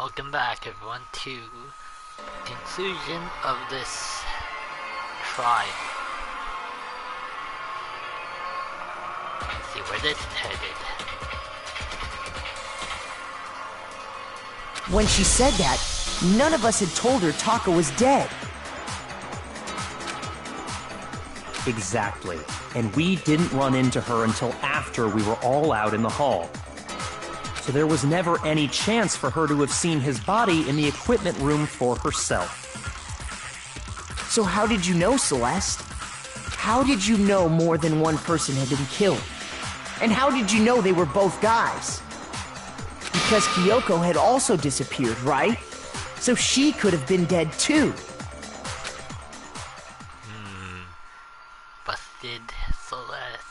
welcome back everyone to the conclusion of this trial. Let's see where this is headed. When she said that, none of us had told her Taka was dead. Exactly. And we didn't run into her until after we were all out in the hall. So there was never any chance for her to have seen his body in the equipment room for herself. So how did you know, Celeste? How did you know more than one person had been killed? And how did you know they were both guys? Because Kyoko had also disappeared, right? So she could have been dead too. Busted Celeste.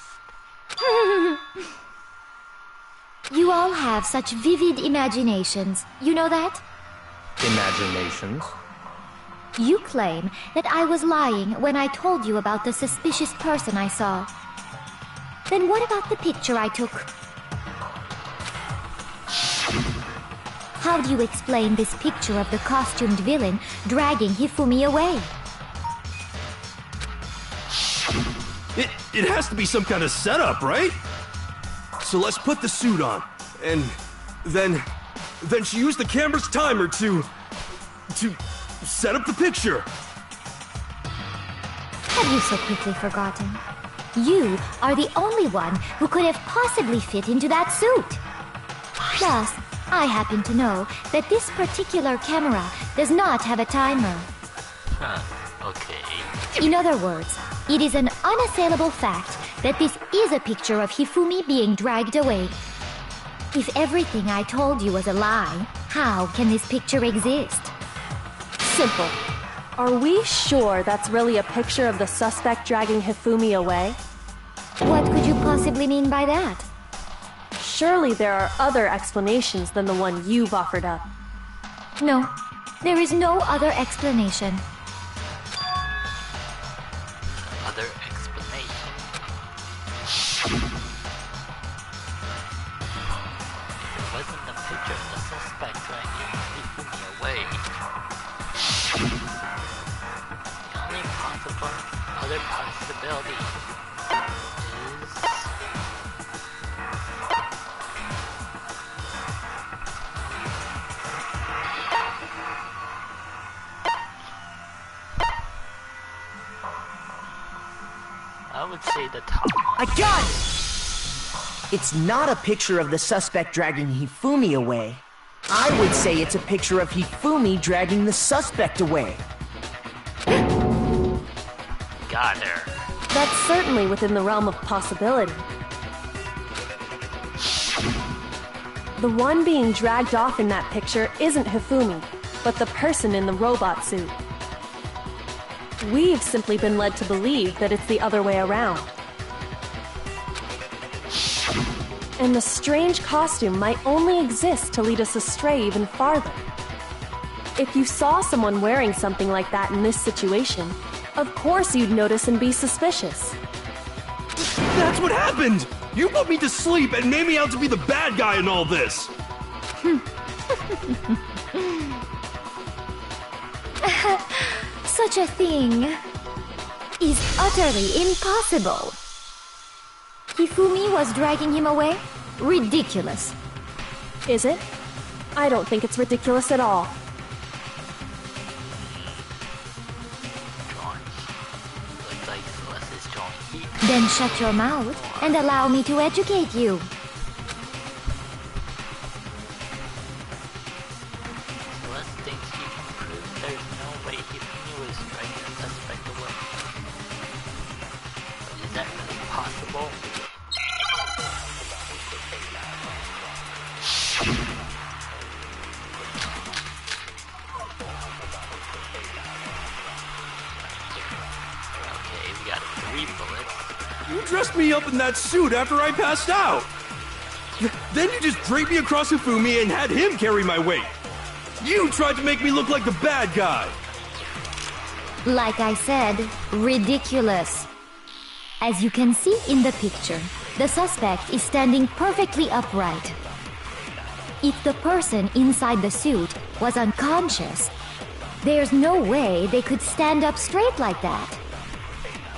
You all have such vivid imaginations. You know that? Imaginations? You claim that I was lying when I told you about the suspicious person I saw. Then what about the picture I took? How do you explain this picture of the costumed villain dragging Hifumi away? It has to be some kind of setup, right? So let's put the suit on, and then she used the camera's timer to set up the picture. Have you so quickly forgotten? You are the only one who could have possibly fit into that suit. Plus, I happen to know that this particular camera does not have a timer. Huh, okay. In other words, it is an unassailable fact that this is a picture of Hifumi being dragged away. If everything I told you was a lie, how can this picture exist? Simple. Are we sure that's really a picture of the suspect dragging Hifumi away? What could you possibly mean by that? Surely there are other explanations than the one you've offered up. No, there is no other explanation. Other explanation. If it wasn't the picture of the suspect dragging Hifumi away, the only other possibility is I would say the top one. I got it! It's not a picture of the suspect dragging Hifumi away. I would say it's a picture of Hifumi dragging the suspect away. Got her. That's certainly within the realm of possibility. The one being dragged off in that picture isn't Hifumi, but the person in the robot suit. We've simply been led to believe that it's the other way around. And the strange costume might only exist to lead us astray even farther. If you saw someone wearing something like that in this situation, of course you'd notice and be suspicious. That's what happened! You put me to sleep and made me out to be the bad guy in all this! Such a thing is utterly impossible. Hifumi was dragging him away? Ridiculous. Is it? I don't think it's ridiculous at all. Drawing. Looks like Celeste is drawing heat. Then shut your mouth and allow me to educate you. Celeste thinks you can prove there's no way Hifumi was dragging the suspect away. But is that really possible? Okay, we got 3 bullets. You dressed me up in that suit after I passed out! Then you just draped me across Hifumi and had him carry my weight! You tried to make me look like the bad guy! Like I said, ridiculous. As you can see in the picture, the suspect is standing perfectly upright. If the person inside the suit was unconscious, there's no way they could stand up straight like that.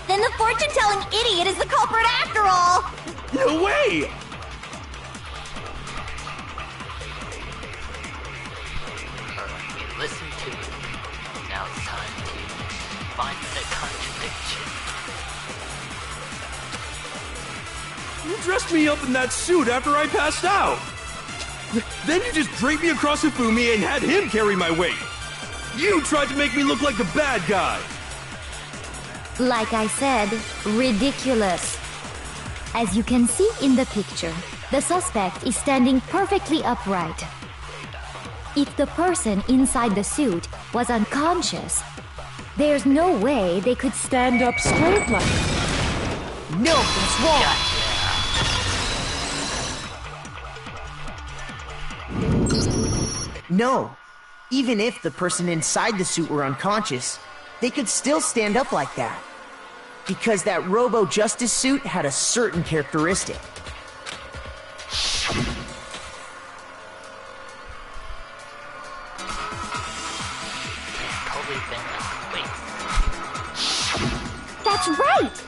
Then the fortune-telling idiot is the culprit after all! No way! We listened to it. Now it's time to find the contradiction. You dressed me up in that suit after I passed out. Then you just draped me across Hifumi and had him carry my weight. You tried to make me look like the bad guy. Like I said, ridiculous. As you can see in the picture, the suspect is standing perfectly upright. If the person inside the suit was unconscious, there's no way they could stand up straight like that. No, that's wrong. No. Even if the person inside the suit were unconscious, they could still stand up like that. Because that Robo-Justice suit had a certain characteristic. Totally been a waste. That's right!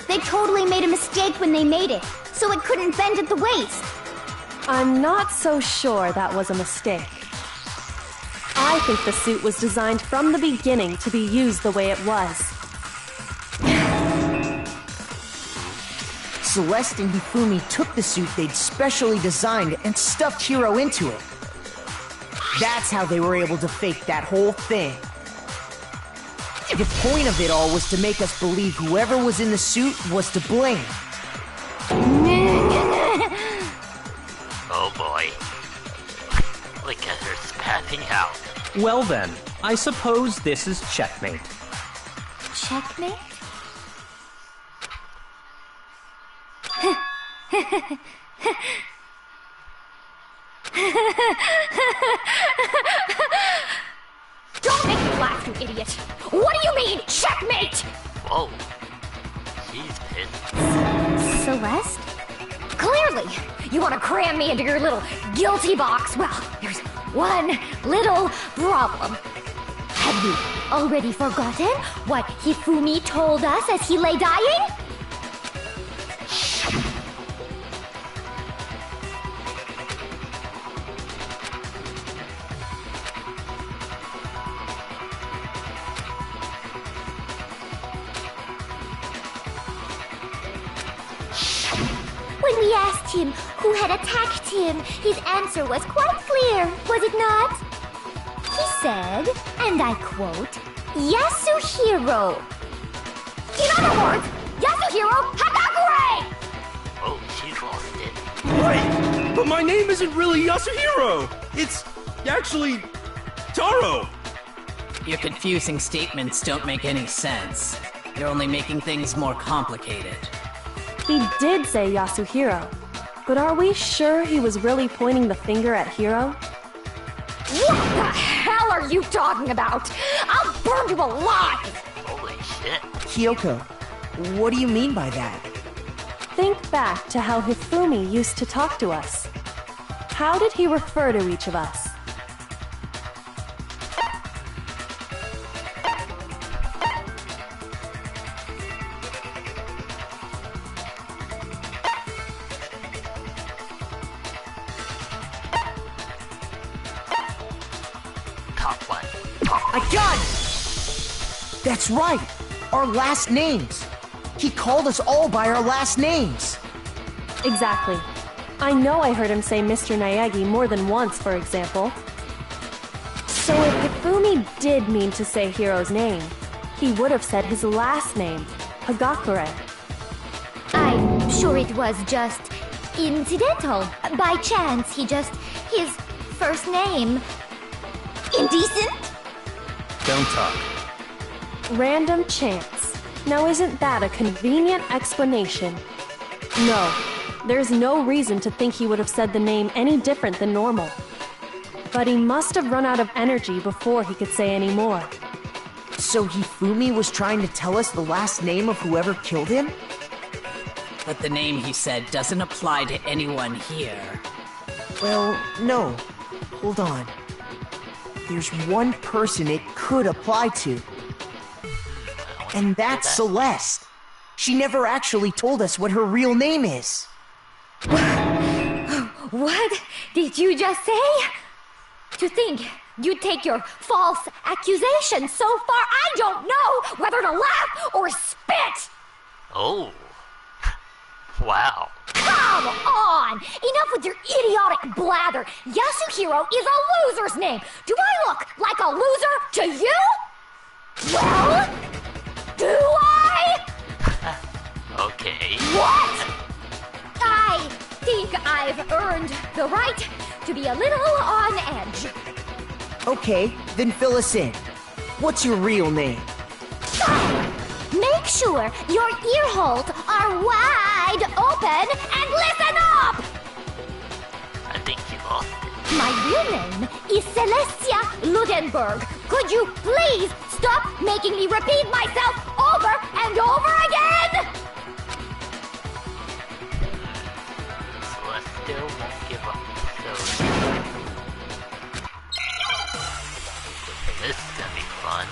They totally made a mistake when they made it, so it couldn't bend at the waist. I'm not so sure that was a mistake. I think the suit was designed from the beginning to be used the way it was. Celeste and Hifumi took the suit they'd specially designed and stuffed Hiro into it. That's how they were able to fake that whole thing. The point of it all was to make us believe whoever was in the suit was to blame. Oh boy. Look at her spazzing out. Well then, I suppose this is checkmate. Checkmate? Don't make me laugh, you idiot! What do you mean, checkmate? Whoa. She's pissed. Celeste? Clearly, you want to cram me into your little guilty box. Well, there's one little problem. Have you already forgotten what Hifumi told us as he lay dying? When we asked him who had attacked him, his answer was quite clear, was it not? He said, and I quote, Yasuhiro. In other words, Yasuhiro Hagakure! Oh, she's lost it. Wait, but my name isn't really Yasuhiro. It's actually Taro. Your confusing statements don't make any sense. You're only making things more complicated. He did say Yasuhiro, but are we sure he was really pointing the finger at Hiro? What the hell are you talking about? I'll burn you alive! Holy shit. Kyoko, what do you mean by that? Think back to how Hifumi used to talk to us. How did he refer to each of us? Top one. I got it! That's right! Our last names! He called us all by our last names! Exactly. I know I heard him say Mr. Naegi more than once, for example. So if Hifumi did mean to say Hiro's name, he would have said his last name, Hagakure. I'm sure it was just incidental. By chance, his first name. Indecent? Don't talk. Random chance. Now isn't that a convenient explanation? No, there's no reason to think he would have said the name any different than normal. But he must have run out of energy before he could say any more. So Hifumi was trying to tell us the last name of whoever killed him? But the name he said doesn't apply to anyone here. Well, no. Hold on. There's one person it could apply to. And that's Celeste. She never actually told us what her real name is. What did you just say? To think you'd take your false accusation so far, I don't know whether to laugh or spit! Oh. Wow. Come on! Enough with your idiotic blather! Yasuhiro is a loser's name! Do I look like a loser to you? Well, do I? Okay. What? I think I've earned the right to be a little on edge. Okay, then fill us in. What's your real name? Make sure your ear holes are wide open and listen up! I think you lost it. My real name is Celestia Ludenberg. Could you please stop making me repeat myself over and over again? Celeste still won't give up, so... This is gonna be fun.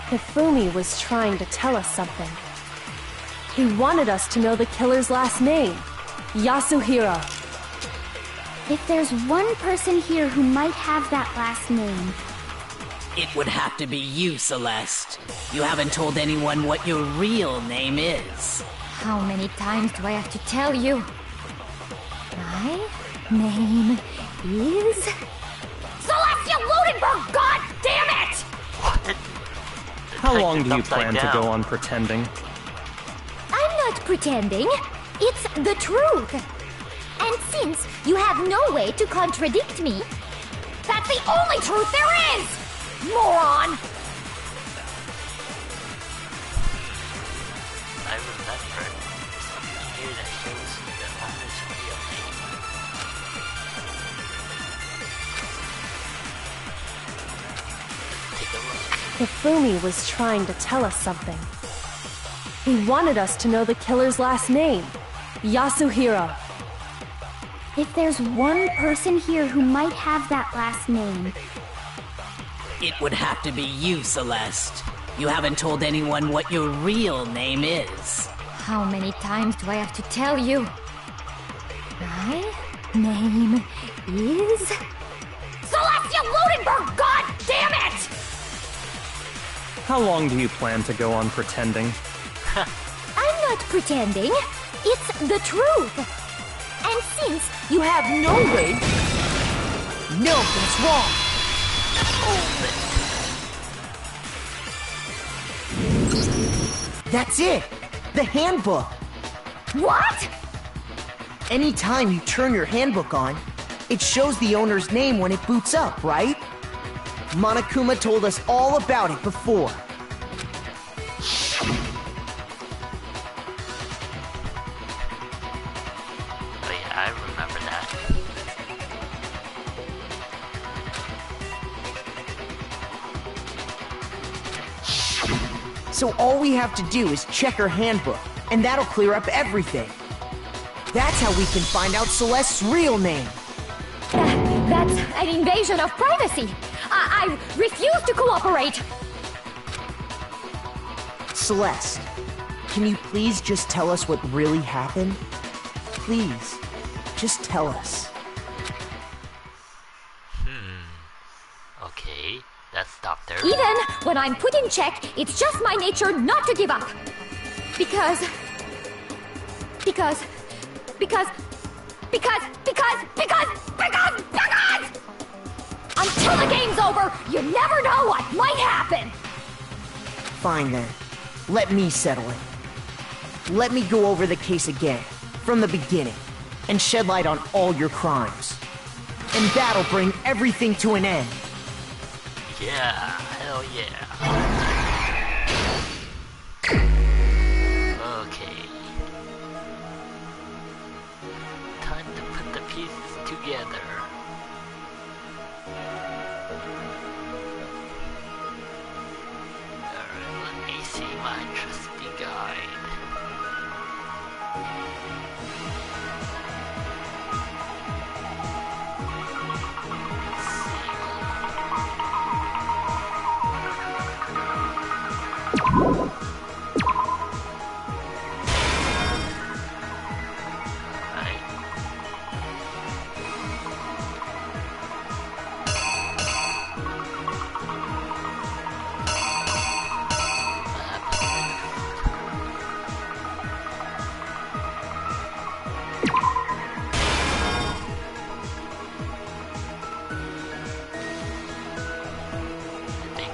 Hifumi was trying to tell us something. He wanted us to know the killer's last name, Yasuhiro. If there's one person here who might have that last name, It would have to be you, Celeste. You haven't told anyone what your real name is. How many times do I have to tell you? My name is... Celestia Ludenberg, god damn it! What? How long do you plan to go on pretending? I'm not pretending. It's the truth. And since you have no way to contradict me, that's the only truth there is! Moron! I remember something here that shows the owner's real name. Take a look. Hifumi was trying to tell us something. He wanted us to know the killer's last name, Yasuhiro. if there's one person here who might have that last name, It would have to be you, Celeste. You haven't told anyone what your real name is. How many times do I have to tell you? My name is... Celestia Ludenberg, god damn it! How long do you plan to go on pretending? I'm not pretending. It's the truth. And since you have no way... No, that's wrong. That's it. The handbook. What? Anytime you turn your handbook on, it shows the owner's name when it boots up, right? Monokuma told us all about it before. Oh yeah, I remember that. So all we have to do is check her handbook, and that'll clear up everything. That's how we can find out Celeste's real name. That's an invasion of privacy. I refuse to cooperate. Celeste, can you please just tell us what really happened? Please, just tell us. Okay, let's stop there. Even when I'm put in check, it's just my nature not to give up. Because until the game's over, you never know what might happen. Fine then. Let me settle it. Let me go over the case again, from the beginning, and shed light on all your crimes. And that'll bring everything to an end. Yeah, hell yeah. Okay. Time to put the pieces together. see my trusty guide.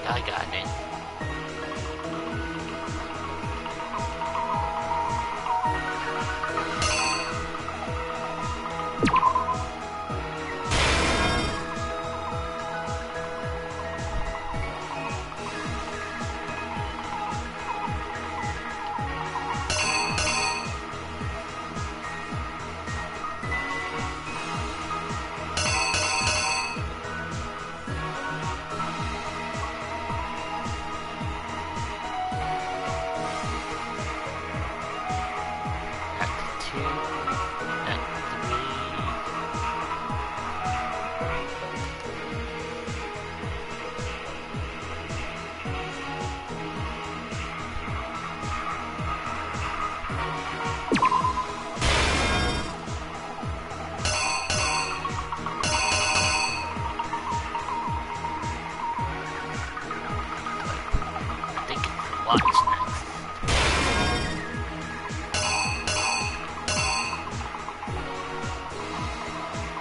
I got it. Watch next.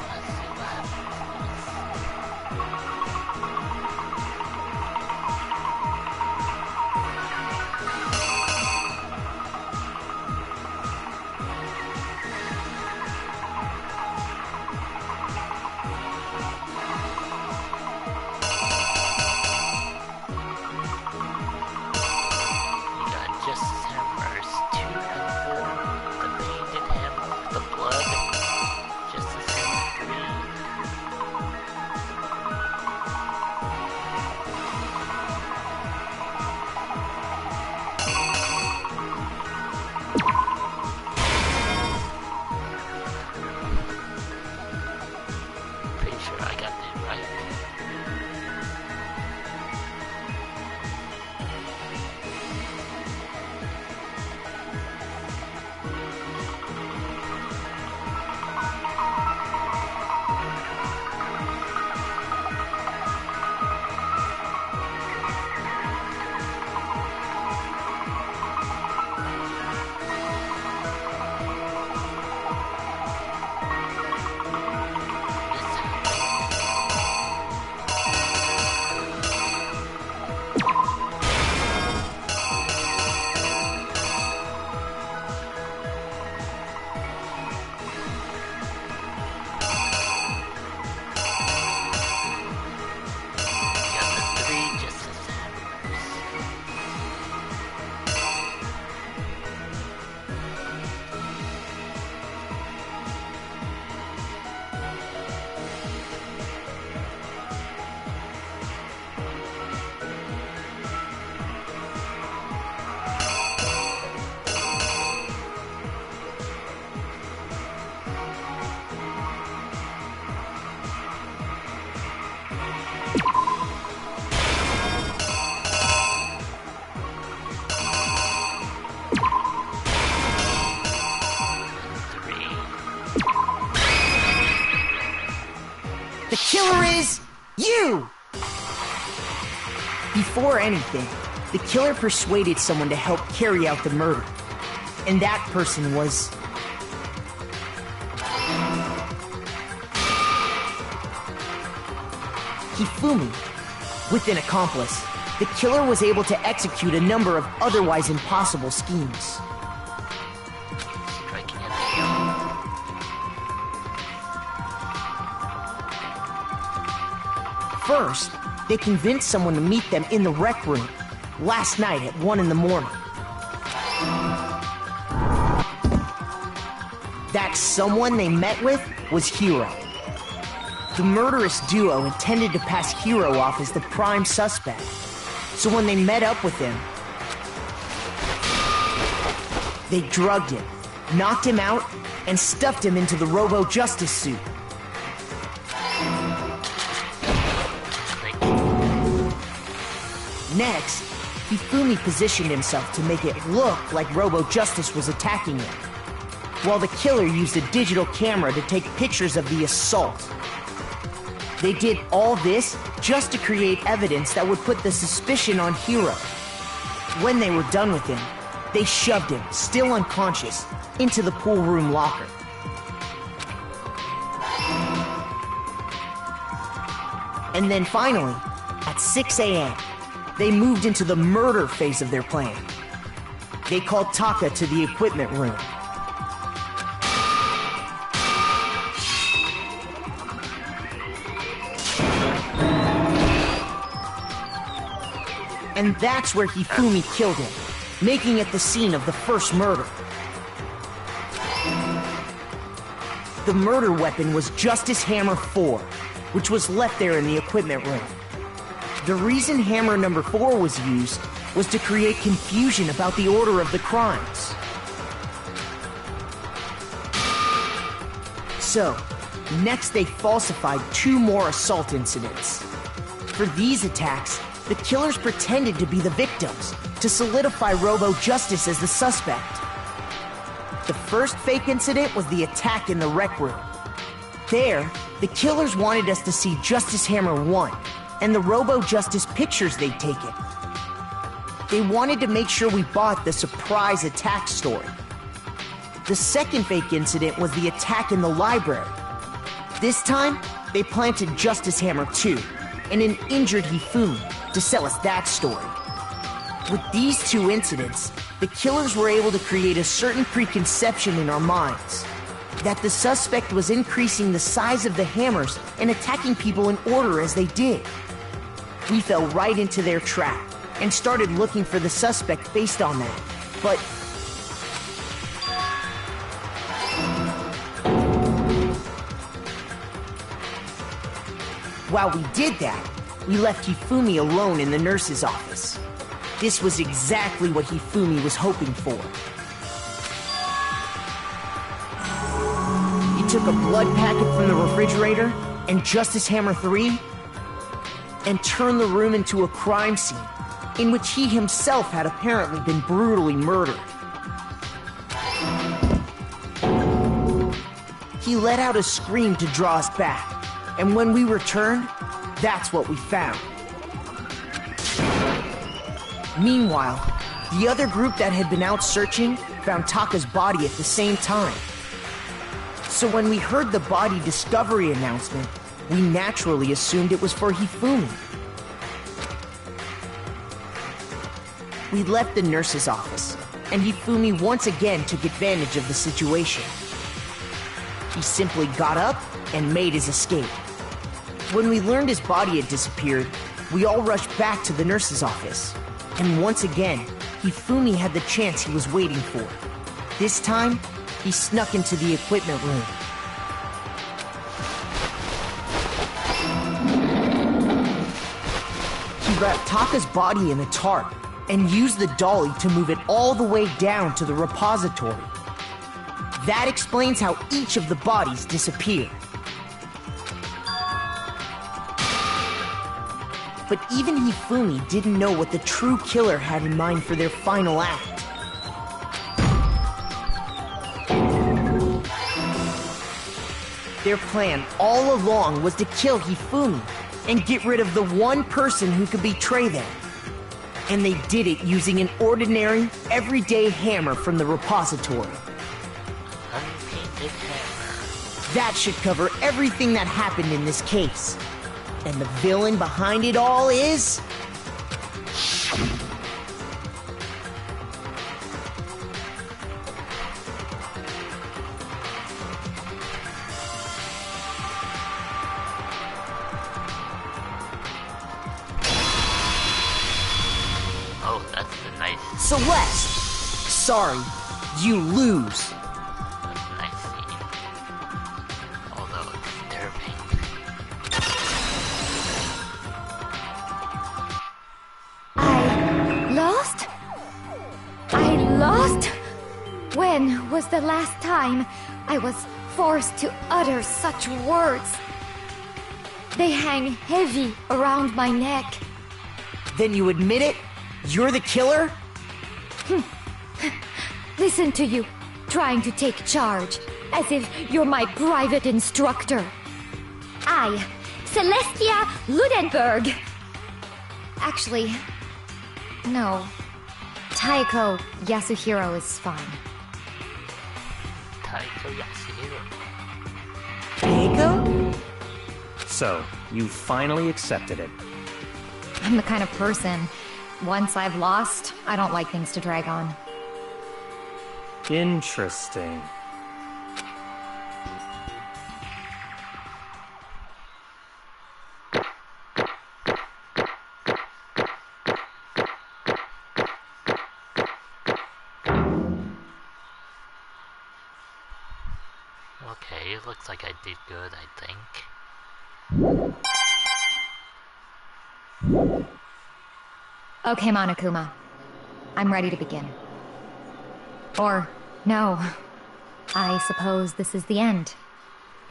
Let's see what The killer is you! Before anything, the killer persuaded someone to help carry out the murder. And that person was... Hifumi. With an accomplice, the killer was able to execute a number of otherwise impossible schemes. striking at the hill. First, they convinced someone to meet them in the rec room last night at 1 in the morning. That someone they met with was Hiro. The murderous duo intended to pass Hiro off as the prime suspect. So when they met up with him, They drugged him, knocked him out, and stuffed him into the Robo-Justice suit. Next, Hifumi positioned himself to make it look like Robo-Justice was attacking him, while the killer used a digital camera to take pictures of the assault. They did all this just to create evidence that would put the suspicion on Hiro. When they were done with him, they shoved him, still unconscious, into the pool room locker. And then finally, at 6 a.m., they moved into the murder phase of their plan. They called Taka to the equipment room. And that's where Hifumi killed him, making it the scene of the first murder. The murder weapon was Justice Hammer 4, which was left there in the equipment room. The reason Hammer number 4 was used was to create confusion about the order of the crimes. So, next they falsified 2 more assault incidents. For these attacks, the killers pretended to be the victims to solidify Robo-Justice as the suspect. The first fake incident was the attack in the rec room. There, the killers wanted us to see Justice Hammer 1 and the Robo-Justice pictures they'd taken. They wanted to make sure we bought the surprise attack story. The second fake incident was the attack in the library. This time, they planted Justice Hammer 2 and an injured Hifumi to sell us that story. With these 2 incidents, the killers were able to create a certain preconception in our minds that the suspect was increasing the size of the hammers and attacking people in order as they did. We fell right into their trap and started looking for the suspect based on that. But while we did that, we left Hifumi alone in the nurse's office. This was exactly what Hifumi was hoping for. He took a blood packet from the refrigerator and Justice Hammer 3 and turned the room into a crime scene in which he himself had apparently been brutally murdered. He let out a scream to draw us back, and when we returned, that's what we found. Meanwhile, the other group that had been out searching found Taka's body at the same time. So when we heard the body discovery announcement, we naturally assumed it was for Hifumi. We left the nurse's office, and Hifumi once again took advantage of the situation. He simply got up and made his escape. When we learned his body had disappeared, we all rushed back to the nurse's office. And once again, Hifumi had the chance he was waiting for. This time, he snuck into the equipment room. He wrapped Taka's body in a tarp and used the dolly to move it all the way down to the repository. That explains how each of the bodies disappeared. But even Hifumi didn't know what the true killer had in mind for their final act. Their plan all along was to kill Hifumi and get rid of the one person who could betray them. And they did it using an ordinary, everyday hammer from the repository. Unpainted hammer. That should cover everything that happened in this case. And the villain behind it all is... Oh, that's the nice. Celeste! Sorry, you lose. That's a nice scene. Although disturbing. I lost? When was the last time I was forced to utter such words? They hang heavy around my neck. Then you admit it? You're the killer? Listen to you, trying to take charge, as if you're my private instructor. I, Celestia Ludenberg. Actually, no. Taiko Yasuhiro is fine. Taiko Yasuhiro. Taiko? So, you finally accepted it. I'm the kind of person, once I've lost, I don't like things to drag on. Interesting. Okay, it looks like I did good, I think. Okay, Monokuma. I'm ready to begin. Or, no. I suppose this is the end,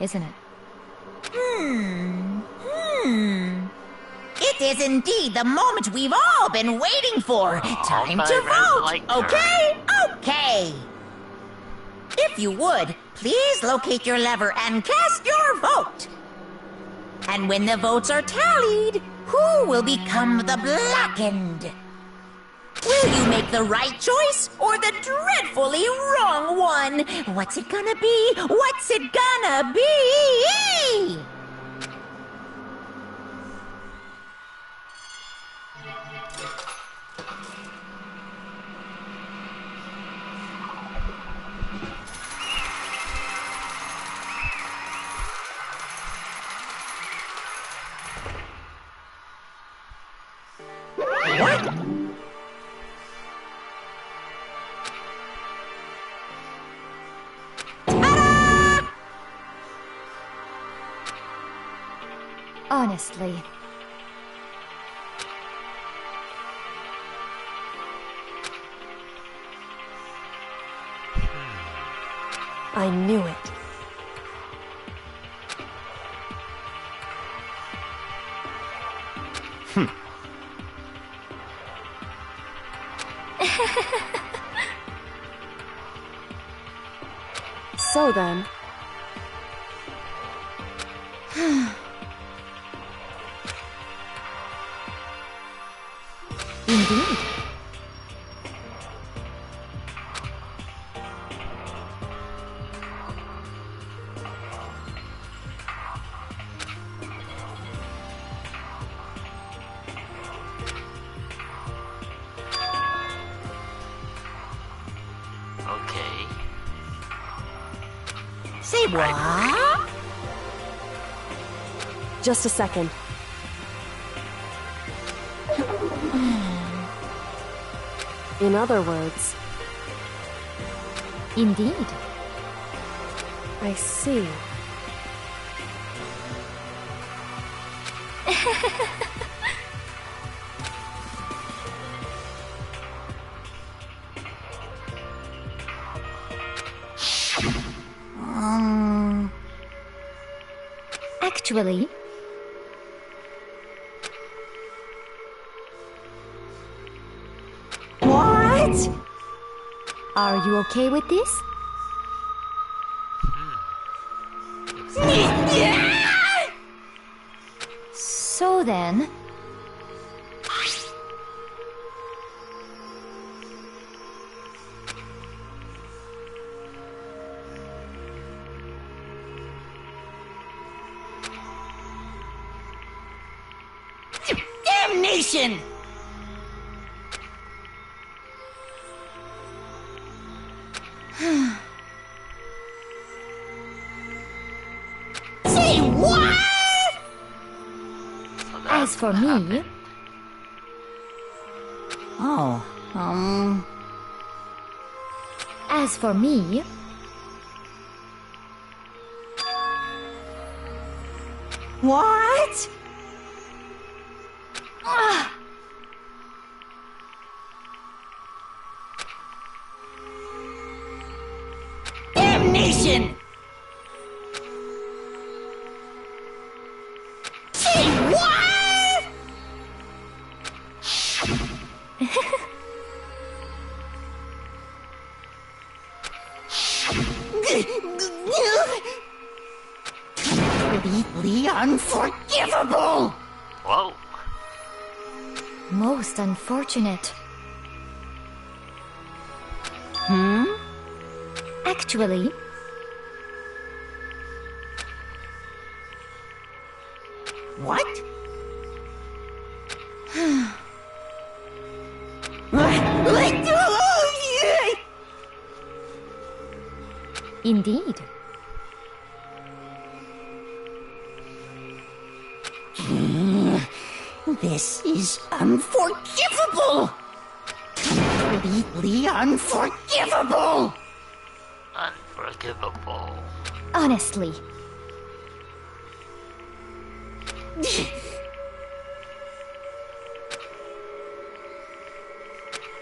isn't it? It is indeed the moment we've all been waiting for. Time to vote. Okay? Okay. If you would, please locate your lever and cast your vote. And when the votes are tallied, who will become the blackened? Will you make the right choice or the dreadfully wrong one? What's it gonna be? What's it gonna be? What? Ta-da! Honestly. I knew it. So then. Indeed. Okay. Say what? Just a second. In other words, Indeed. I see. Actually, What? are you okay with this? So then, Damnation! Say what? So as for me, Oh, as for me, what? nation! Say what? Completely unforgivable! Whoa. Most unfortunate. Actually, What? indeed. This is unforgivable! Completely unforgivable! Unforgivable. Honestly.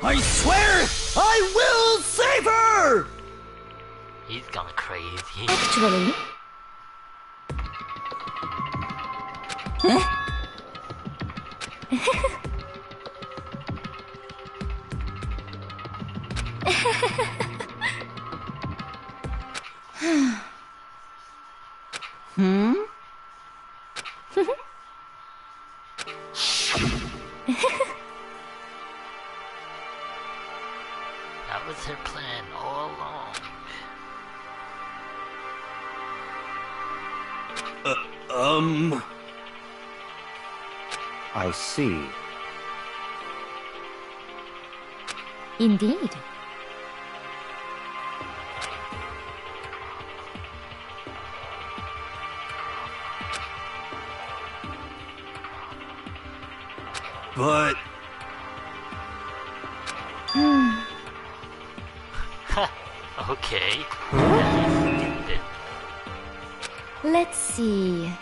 I swear I will save her! He's gone crazy. Actually, That was her plan all along. I see. indeed. But Okay. That's stupid. Let's see.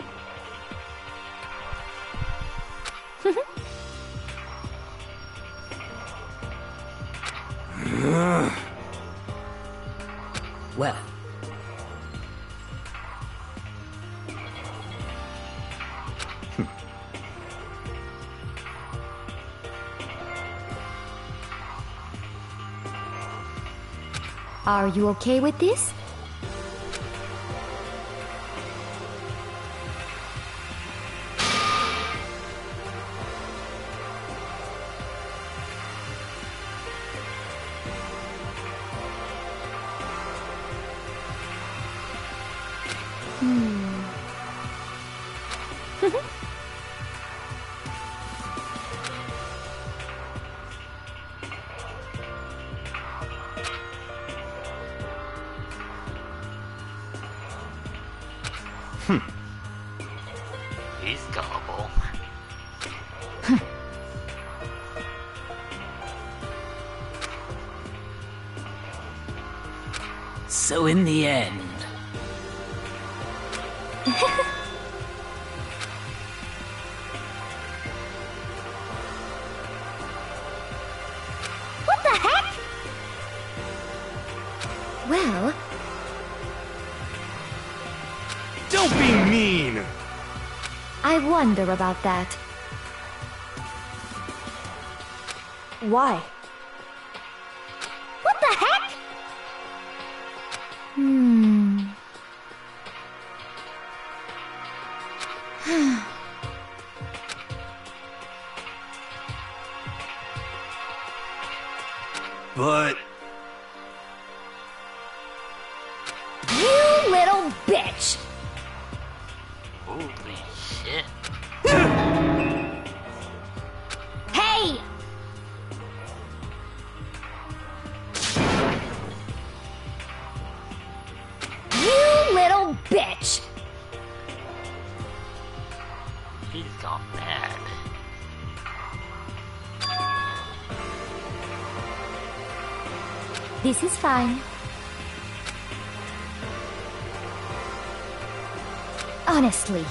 Well, Are you okay with this? He's gullible. so in the end, What the heck? Well, don't be mean! I wonder about that. Why? What the heck? But You little bitch! Holy shit. Hey! You little bitch! He's gone mad. This is fine. Honestly.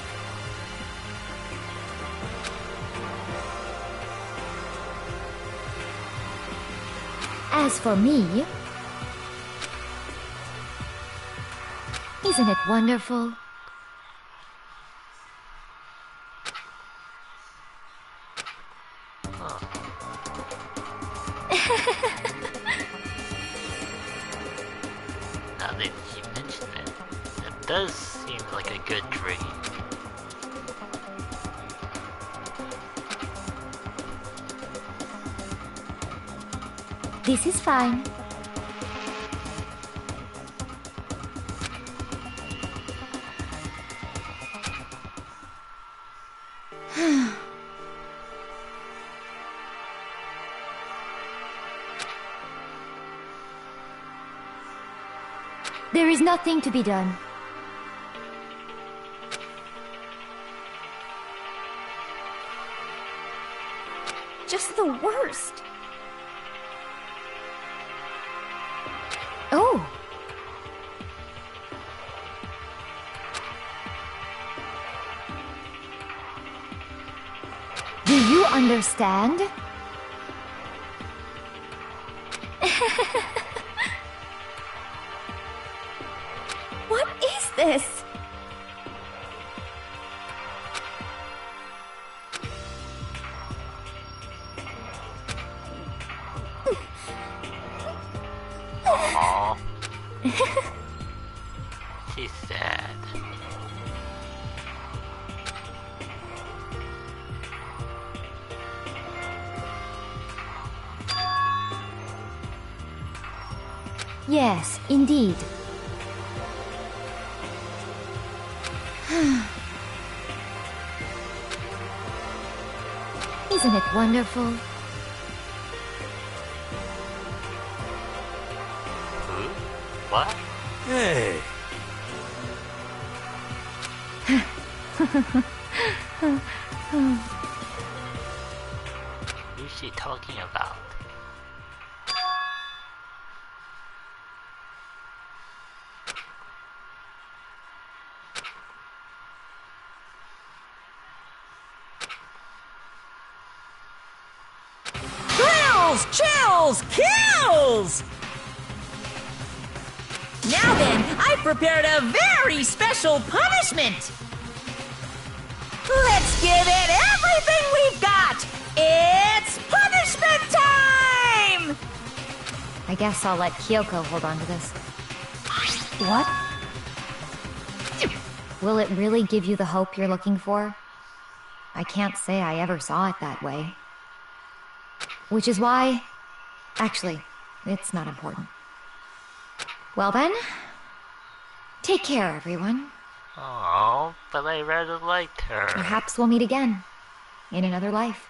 As for me, Isn't it wonderful? Now that you mention it, it does seem like a good dream. This is fine. There is nothing to be done. Just the worst. Oh! Do you understand? What is this? Aww. She's sad. Yes, indeed. Isn't it wonderful? Who? What? Hey. Who's she talking about? Thrills, chills, kills! Now then, I've prepared a very special punishment! Let's give it everything we've got! It's punishment time! I guess I'll let Kyoko hold on to this. What? Will it really give you the hope you're looking for? I can't say I ever saw it that way. Which is why... Actually, it's not important. Well then, take care, everyone. Oh, but I rather liked her. Perhaps we'll meet again, in another life.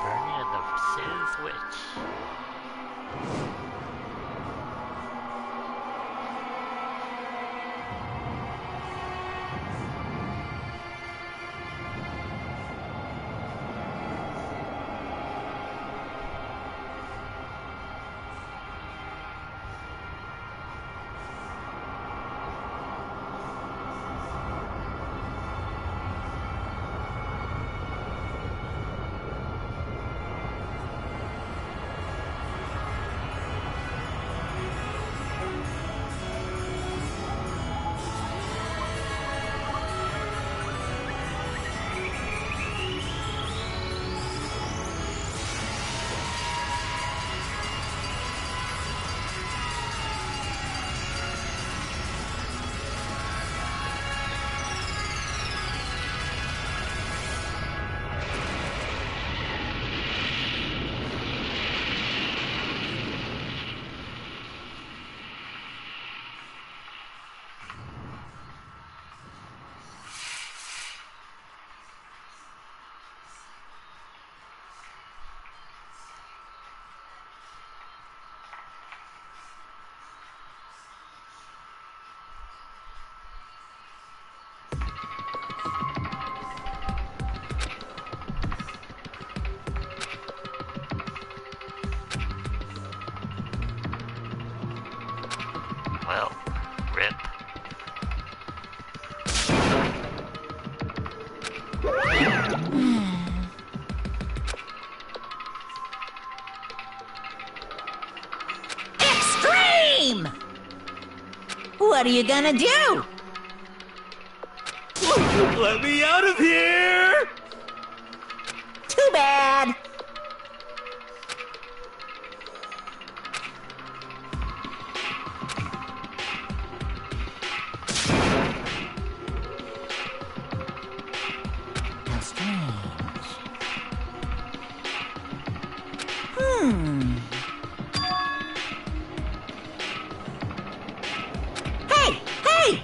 Burning of the Sith Witch. What are you gonna do? Let me out of here! Too bad. How strange. Hey! Hey!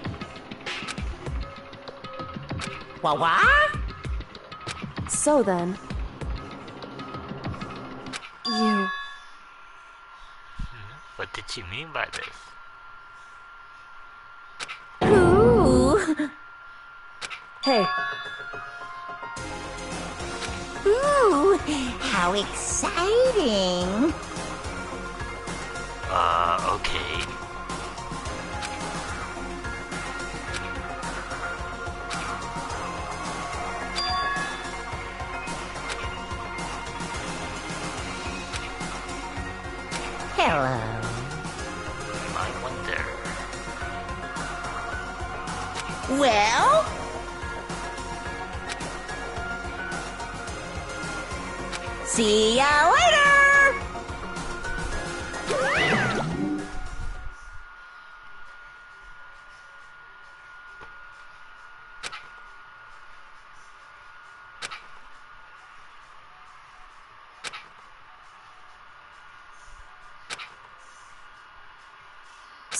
Wah-wah? So then, you... What did she mean by this? Ooh! Hey, Ooh! How exciting! Okay. Hello. I wonder. Well? See ya later!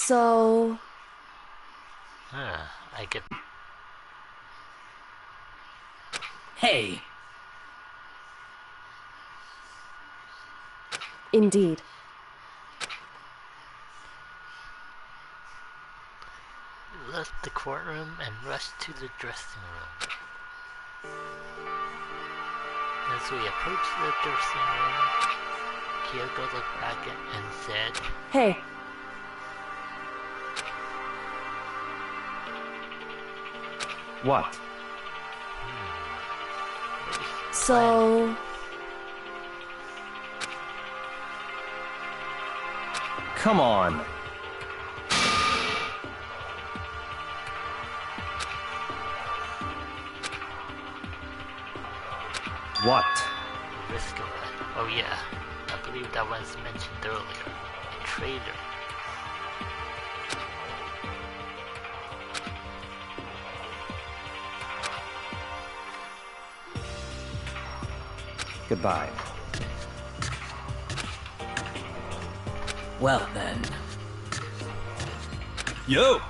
so... I get. Hey, Indeed. We left the courtroom and rushed to the dressing room. As we approached the dressing room, Kyoko looked back and said, Hey, What? so... Come on. What? risk of it. Oh yeah, I believe that was mentioned earlier. A traitor. Goodbye. well then. Yo!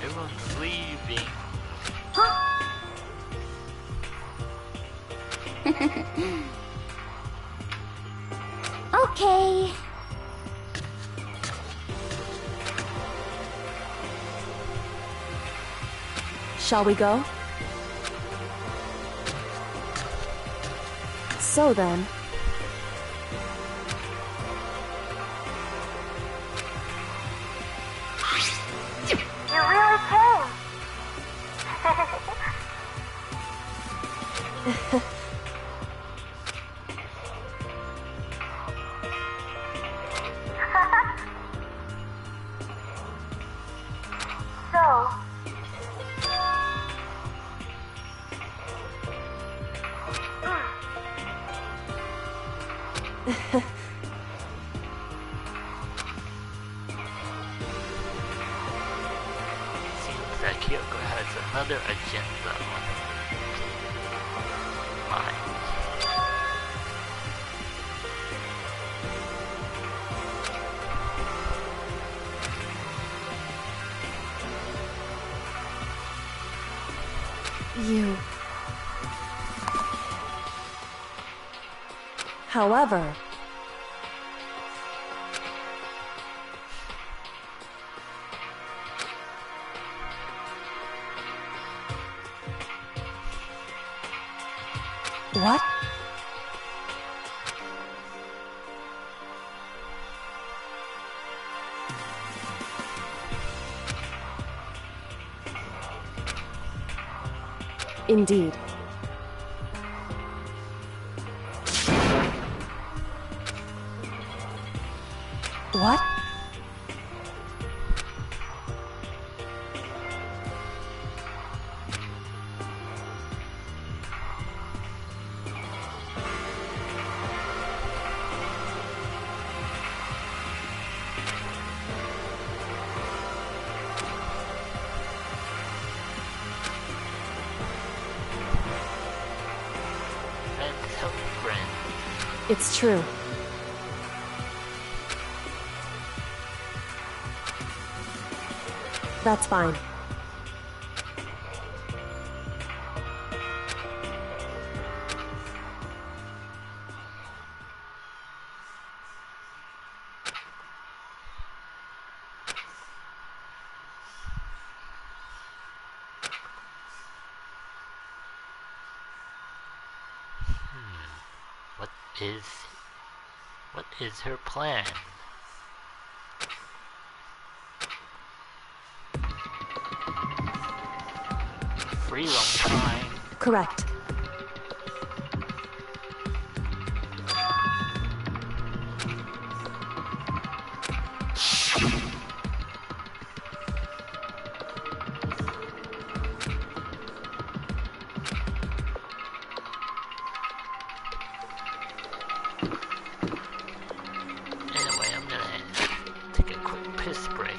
Everyone's leaving. Okay. Shall we go? So then... You really came. So, Seems that Kyoko has another agenda on her mind. You... However... What? Indeed. What? It's true. That's fine. What is her plan? Free roam time. Correct. Anyway, I'm gonna take a quick piss break.